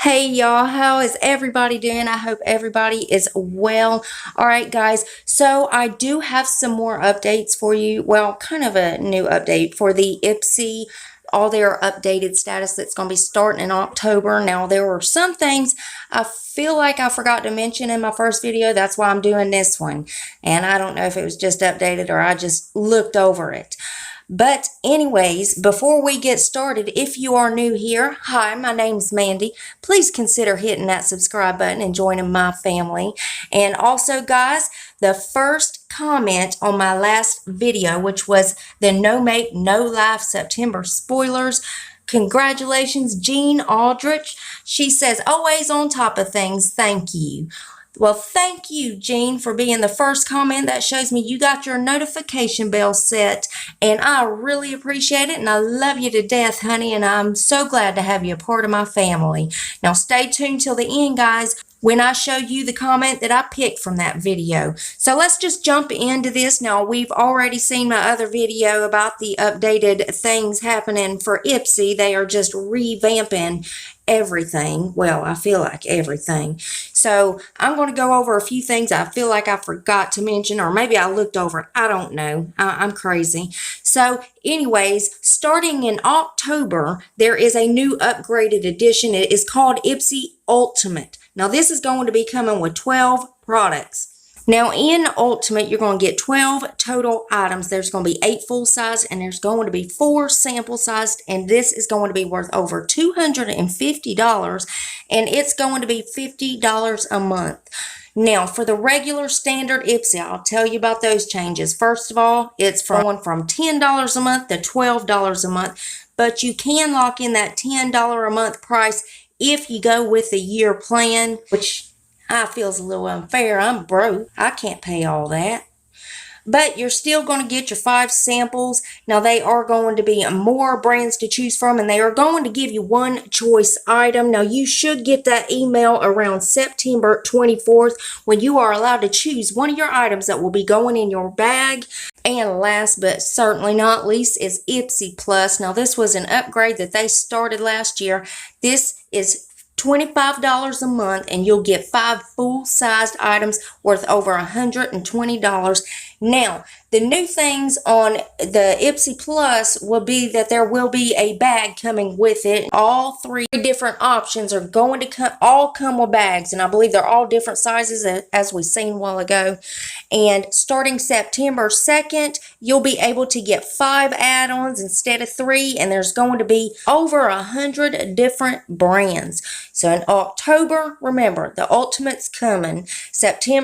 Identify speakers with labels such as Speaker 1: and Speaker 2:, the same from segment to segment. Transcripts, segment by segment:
Speaker 1: Hey y'all, how is everybody doing? I hope everybody is well. All right, guys, so I do have some more updates for you. Well, kind of a new update for the Ipsy, all their updated status that's going to be starting in October. Now, there were some things I feel like I forgot to mention in my first video. That's why I'm doing this one. And I don't know if it was just updated or I just looked over it. But anyways, before we get started, if you are new here, hi, my name's Mandy. Please consider hitting that subscribe button and joining my family. And also, guys, the first comment on my last video, which was the No Make, No Life September spoilers, congratulations, Jean Aldrich. She says, always on top of things, thank you. Well, thank you, Jean, for being the first comment. That shows me you got your notification bell set, and I really appreciate it, and I love you to death, honey, and I'm so glad to have you a part of my family. Now, stay tuned till the end, guys, when I show you the comment that I picked from that video. So let's just jump into this. Now, we've already seen my other video about the updated things happening for Ipsy. They are just revamping everything. Well, I feel like everything. So I'm going to go over a few things I feel like I forgot to mention, or maybe I looked over it. I don't know. I'm crazy. So anyways, starting in October, there is a new upgraded edition. It is called Ipsy Ultimate. Now, this is going to be coming with 12 products. Now, in Ultimate, you're going to get 12 total items. There's going to be 8 full-size, and there's going to be 4 sample-sized, and this is going to be worth over $250, and it's going to be $50 a month. Now, for the regular standard Ipsy, I'll tell you about those changes. First of all, it's going from $10 a month to $12 a month, but you can lock in that $10 a month price if you go with the year plan, which I feels a little unfair. I'm broke. I can't pay all that. But you're still going to get your 5 samples. Now, they are going to be more brands to choose from, and they are going to give you one choice item. Now, you should get that email around September 24th when you are allowed to choose one of your items that will be going in your bag. And last but certainly not least is Ipsy Plus. Now, this was an upgrade that they started last year. This is $25 a month, and you'll get 5 full-sized items worth over $120. Now, the new things on the Ipsy Plus will be that there will be a bag coming with it. All 3 different options are going to all come with bags, and I believe they're all different sizes as we seen a while ago. And starting September 2nd, you'll be able to get 5 add-ons instead of 3, and there's going to be over 100 different brands. So in October, remember, the Ultimate's coming.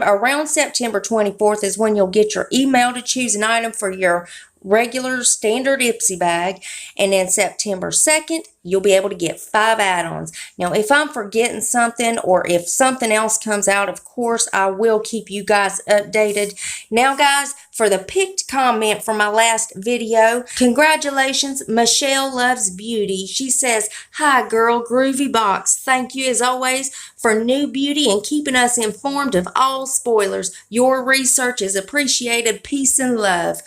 Speaker 1: Around September 24th is when you'll get your email to choose an item for your regular standard Ipsy bag, and then September 2nd you'll be able to get 5 add-ons. Now, if I'm forgetting something or if something else comes out, of course I will keep you guys updated. Now, guys, for the picked comment from my last video, congratulations, Michelle Loves Beauty. She says, hi girl, groovy box. Thank you as always for new beauty and keeping us informed of all spoilers. Your research is appreciated. Peace and love.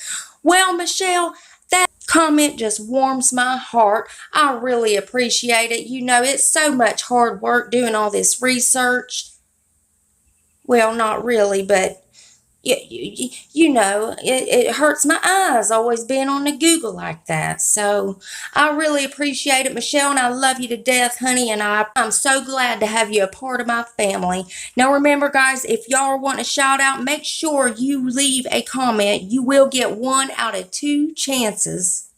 Speaker 1: Well, Michelle, that comment just warms my heart. I really appreciate it. You know, it's so much hard work doing all this research. Well, not really, but you know, it hurts my eyes always being on the Google like that. So I really appreciate it, Michelle, and I love you to death, honey, and I'm so glad to have you a part of my family. Now, remember, guys, if y'all are wanting a shout out, make sure you leave a comment. You will get 1 out of 2 chances.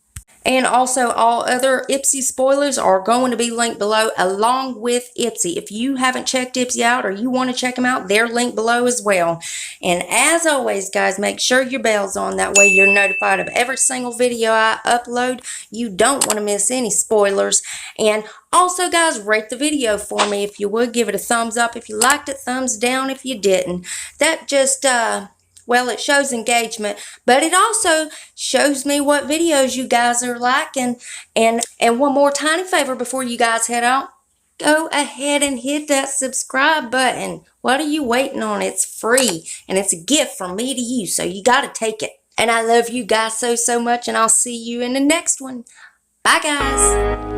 Speaker 1: And also, all other Ipsy spoilers are going to be linked below along with Ipsy. If you haven't checked Ipsy out or you want to check them out, they're linked below as well. And as always, guys, make sure your bell's on. That way you're notified of every single video I upload. You don't want to miss any spoilers. And also, guys, rate the video for me if you would. Give it a thumbs up if you liked it, thumbs down if you didn't. That just, well, it shows engagement, but it also shows me what videos you guys are liking. And one more tiny favor before you guys head out. Go ahead and hit that subscribe button. What are you waiting on? It's free, and it's a gift from me to you, so you got to take it. And I love you guys so much, and I'll see you in the next one. Bye, guys.